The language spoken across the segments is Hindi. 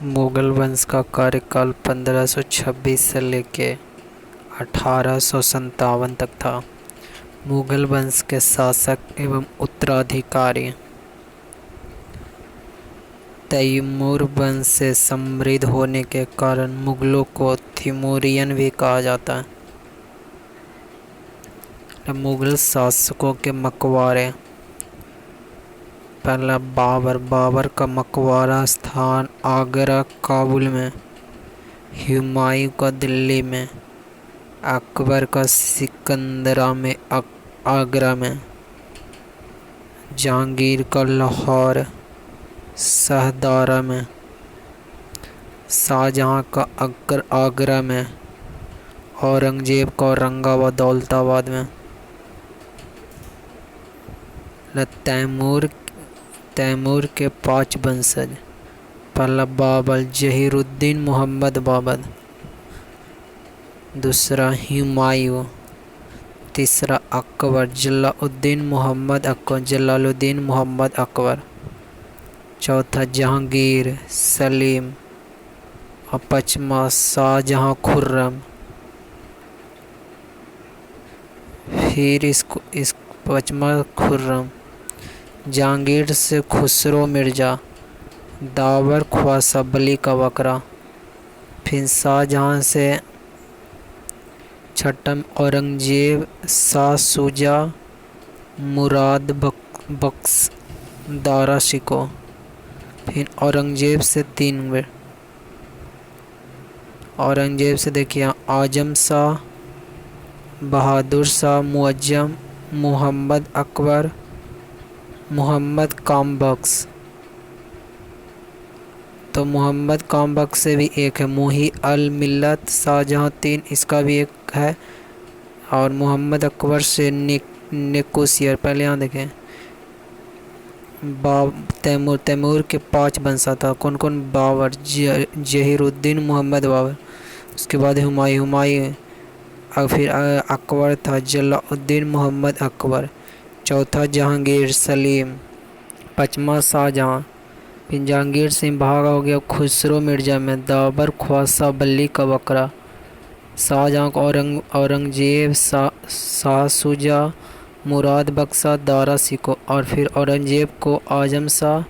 मुगल वंश का कार्यकाल 1526 से लेकर 1857 तक था। मुगल वंश के शासक एवं उत्तराधिकारी तैमूर वंश से समृद्ध होने के कारण मुगलों को तिमूरियन भी कहा जाता है। मुगल शासकों के मकबरे। पहला बाबर का मकबरा स्थान आगरा काबुल में, हुमायूं का दिल्ली में, अकबर का सिकंदरा में आगरा में, जहांगीर का लाहौर शहदारा में, शाहजहां का आगरा में, औरंगजेब का औरंगाबाद दौलताबाद में। तैमूर के 5 वंशज। पहला बाबर जहीरुद्दीन मोहम्मद बाबर, दूसरा हुमायूं, तीसरा अकबर जलालुद्दीन मोहम्मद अकबर, चौथा जहांगीर सलीम और पांचवा शाहजहां खुर्रम। फिर इस पांचवा खुर्रम। जहांगीर से खुसरो मिर्जा, दावर ख्वासा बली का बकरा। फिर शाहजहां से छठम औरंगजेब शाह शुजा मुराद बख्श दारा शिको। फिर औरंगजेब से 3 बार। औरंगजेब से देखिए आजम शाह, बहादुर शाह मुअज्जम, मोहम्मद अकबर, मोहम्मद कामबख्श। तो मोहम्मद कामबख्श से भी एक है। मुही अल मिल्लत शाहजहां 3, इसका भी एक है। और मोहम्मद अकबर से नेकोसियर। पहले यहाँ देखें तैमूर के 5 वंशज था। कौन कौन? बाबर जहीरुद्दीन मोहम्मद बाबर, उसके बाद हुमायूं और फिर अकबर था जलालुद्दीन मोहम्मद अकबर, चौथा जहांगीर सलीम, पांचवा शाहजहां। फिर जहांगीर सिंह भागा हो गया खुसरो मिर्जा में, दाबर ख्वासा बल्ली का बकरा। शाहजहां को औरंगजेब शाह शुजा मुराद बख्शा दारा सिको। और फिर औरंगजेब को आजम शाह।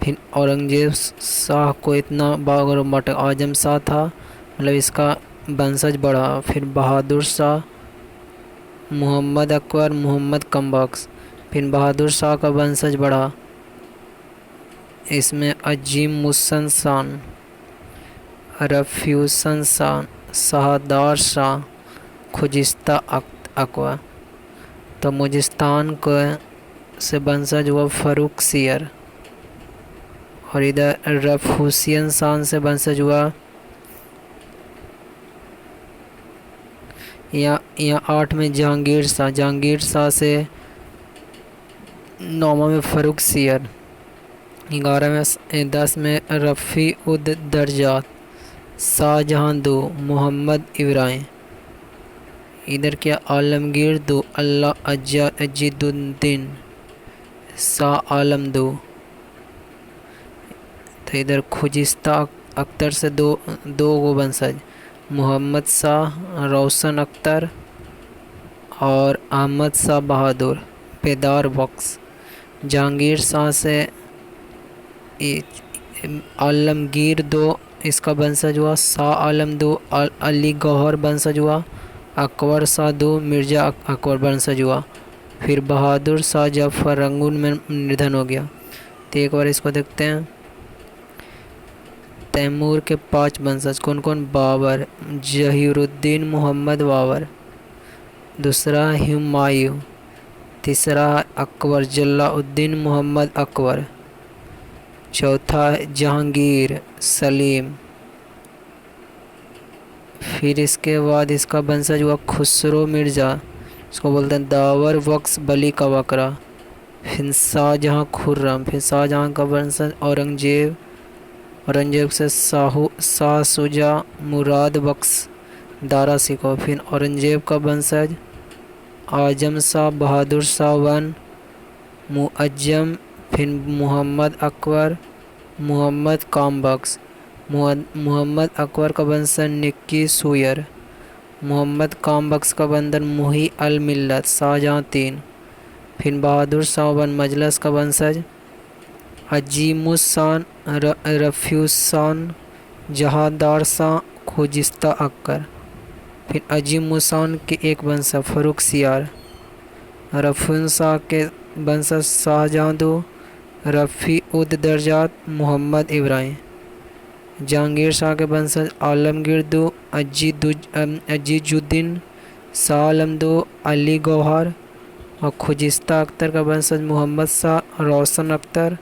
फिर औरंगजेब शाह को इतना बागर आजम शाह था, मतलब इसका वंशज बढ़ा। फिर बहादुर शाह, मोहम्मद अकबर, मोहम्मद कमबख्श। फिर बहादुर शाह का वंशज बढ़ा, इसमें अजीम मुसन शान, रफ्यूसन शाह, शाहदार शाह, खुजिस्ता अकबर। तो मुजिस्तान को से वंशज हुआ फरुख सियर। और इधर रफूसियन शान से वंशज हुआ यहाँ 8 में जहांगीर शाह से 9 में फरुख सियर, 11 में 10 में रफ़ी उद दर्जात, शाहजहां 2, मोहम्मद इब्राहिम। इधर क्या आलमगीर 2, अल्लाह अजीदुद्दीन, शाह आलम 2। तो इधर खुजिस्ता अख्तर से दो गो वंशज, मोहम्मद शाह, रोशन अख्तर और अहमद शाह बहादुर, बेदार बख्श। जहांगीर शाह से आलमगीर 2, इसका वंशज हुआ। शाह आलम 2, अली गौहर वंशज हुआ। अकबर शाह 2, मिर्ज़ा अकबर वंशज हुआ। फिर बहादुर शाह जफर रंगून में निधन हो गया। तो एक बार इसको देखते हैं। तैमूर के 5 वंशज कौन कौन? बाबर जहीरुद्दीन मोहम्मद बाबर, दूसरा हुमायूं, तीसरा अकबर जलालुद्दीन मोहम्मद अकबर, चौथा जहांगीर सलीम। फिर इसके बाद इसका वंशज हुआ खुसरो मिर्ज़ा, इसको बोलते हैं दावर बख्श बली का बकरा। फिर शाहजहां खुर्रम। फिर शाहजहां का वंशज औरंगजेब से शाह शुजा मुराद बख्श दारा सिको। फिर औरंगजेब का वंशज आजम शाह बहादुर शाह 1 मुअज्जम। फिर मोहम्मद अकबर, मोहम्मद कामबख्श। मोहम्मद अकबर का वंशज निक्की सुयर। मोहम्मद कामबख्श का बंदर मुही अल मिल्लत शाहजहाँ 3। फिर बहादुर शाह बन मजलस का वंशज अजीमुस्सान रफ़्यूसान जहादार शाह खुजिस्ता अक्कर। फिर अजीमुस्सान के एक वंशज फ़र्रुख सियार। रफ़्यून शाह के वंशज शाहजहाँ 2 रफ़ी उद दर्जात मोहम्मद इब्राहिम। जहांगीर शाह के वंशज आलमगीर 2 अजीजुद्दीन शाह आलम 2 अली गौहर। और खुजिस्ता अख्तर का वंशज मोहम्मद शाह रोशन अख्तर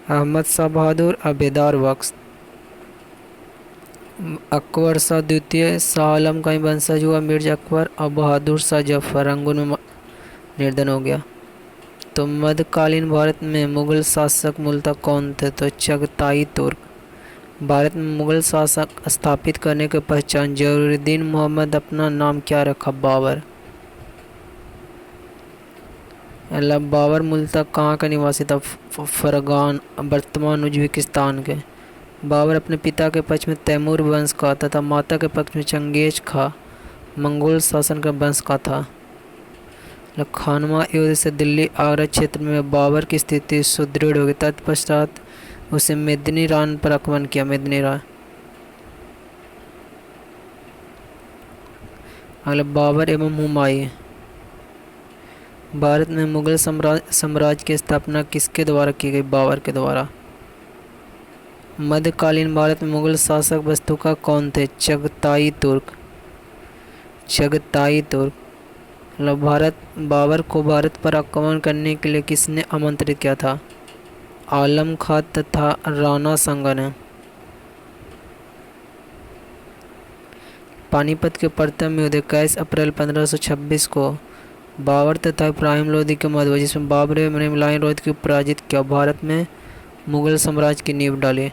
अहमद शाह बहादुर अबेदार बख्श। अकबर शाह द्वितीय शाह आलम का ही वंशज हुआ मिर्जा अकबर और बहादुर शाह जफर रंगून में निर्धन हो गया। तो मध्यकालीन भारत में मुग़ल शासक मूलतः कौन थे? तो चगताई तुर्क। भारत में मुग़ल शासक स्थापित करने के पश्चात जलालुद्दीन मोहम्मद अपना नाम क्या रखा? बाबर। बाबर मूलतः कहाँ का निवासी था? फरगान वर्तमान उज्बेकिस्तान के। बाबर अपने पिता के पक्ष में तैमूर वंश का तथा माता के पक्ष में चंगेज खा मंगोल शासन का वंश का था। खानवा युद्ध से दिल्ली आगरा क्षेत्र में बाबर की स्थिति सुदृढ़ हो गई। तत्पश्चात उसे मेदिनी रान पर आक्रमण किया। मेदिनी रान। अगला बाबर एवं हुमायूं। भारत में मुगल साम्राज्य की स्थापना किसके द्वारा की गई? बाबर के द्वारा। मध्यकालीन भारत में मुगल शासक वस्तुतः कौन थे? चगताई तुर्क। चगताई तुर्क। बाबर को भारत पर आक्रमण करने के लिए किसने आमंत्रित किया था? आलम खां तथा राणा सांगा ने। पानीपत के प्रथम युद्ध 21 अप्रैल 1526 को बाबर तथा इब्राहिम लोदी के मध्य, जिसमें बाबर ने इब्राहिम लोदी को पराजित किया, भारत में मुगल साम्राज्य की नींव डाली।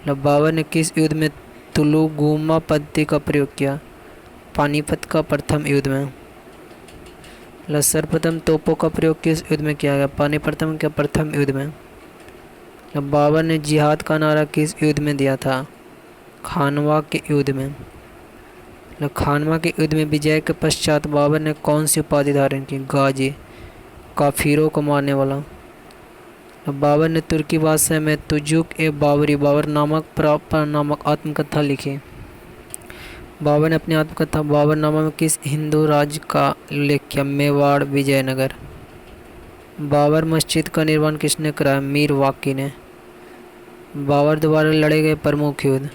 बाबर ने किस युद्ध में तुलुगुमा पद्धति का प्रयोग किया? पानीपत का प्रथम युद्ध में। सर्वप्रथम तोपों का प्रयोग किस युद्ध में किया गया? पानीपत के प्रथम युद्ध में। बाबर ने जिहाद का नारा किस युद्ध में दिया था? खानवा के युद्ध में। खानवा के युद्ध में विजय के पश्चात बाबर ने कौन सी उपाधि धारण की? गाजी, काफिरों को मारने वाला। बाबर ने तुर्की भाषा में तुजुक ए बाबरी बाबर नामक आत्मकथा लिखी। बाबर ने अपनी आत्मकथा बाबरनामा में किस हिंदू राज्य का उल्लेख किया? मेवाड़, विजयनगर। बाबर मस्जिद का निर्माण किसने कराया? मीर वाकी ने। बाबर द्वारा लड़े गए प्रमुख युद्ध।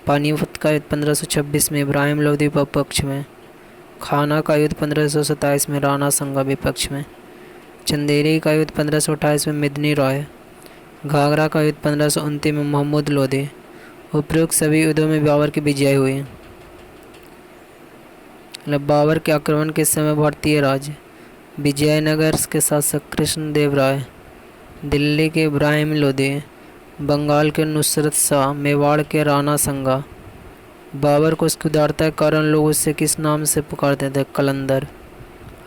पानीपत का युद्ध 1526 में इब्राहिम लोदी पक्ष में। खाना का युद्ध 1527 में राणा सांगा विपक्ष में। चंदेरी का युद्ध 1528 में मेदिनी राय। घाघरा का युद्ध 1529 में महमूद लोदी। उपरोक्त सभी युद्धों में बाबर की विजय हुई। बाबर के आक्रमण के समय भारतीय राज्य। विजयनगर के शासक कृष्णदेव राय, दिल्ली के इब्राहिम लोदी, बंगाल के नुसरत शाह, मेवाड़ के राणा सांगा। बाबर को उसकी उदारता के कारण लोग उसे किस नाम से पुकारते थे? कलंदर।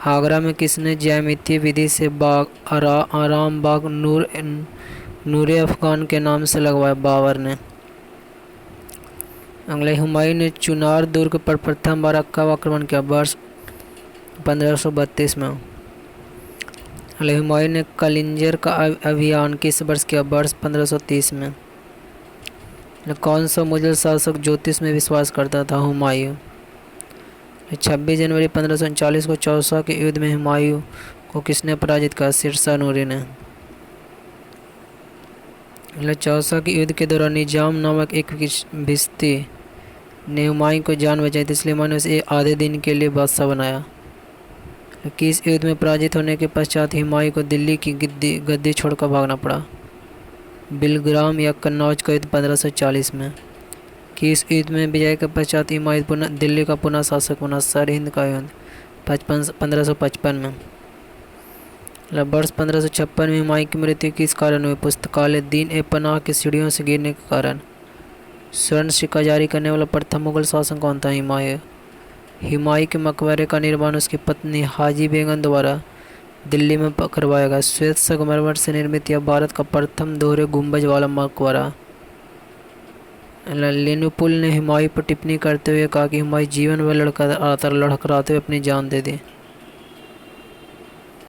आगरा में किसने ज्यामितीय विधि से बाग आराम बाग नूरे अफगान के नाम से लगवाया? बाबर ने। अगले हुमायूं ने चुनार दुर्ग पर प्रथम बार कब आक्रमण किया? वर्ष 1532 में। अगले हुमायूं ने कलिंजर का अभियान किस वर्ष किया? वर्ष 1530 में। कौन सा मुगल शासक ज्योतिष में विश्वास करता था? हुमायूं। 26 जनवरी 1539 को चौसा के युद्ध में हुमायूं को किसने पराजित किया? सिरसा नूरी ने। चौसा के युद्ध के दौरान निजाम नामक एक भिश्ती ने हुमायूं को जान बचाई थी, इसलिए मैंने उसे आधे दिन के लिए बादशाह बनाया। किस युद्ध में पराजित होने के पश्चात हुमायूं को दिल्ली की गद्दी छोड़कर भागना पड़ा? बिलग्राम या कन्नौज का युद्ध 1540 में। किस युद्ध में विजय के पश्चात हुमायूं पुनः दिल्ली का पुनः शासक बना? सरहिंद का युद्ध 1555 में। वर्ष 1556 में हुमायूं की मृत्यु किस कारण हुई? पुस्तकालय दीन ए पनाह की सीढ़ियों से गिरने के कारण। स्वर्ण सिक्का जारी करने वाला प्रथम मुगल शासक कौन था? हुमायूं। हुमायूं के मकबरे का निर्माण उसकी पत्नी हाजी बेगम द्वारा दिल्ली में करवाया गया। श्वेत संगमरमर से निर्मित यह भारत का प्रथम दोहरे गुंबज वाला मकबरा। लिनुपुल ने हुमायूं पर टिप्पणी करते हुए कहा कि हुमायूं जीवन भर लड़खड़ाते हुए अपनी जान दे दी।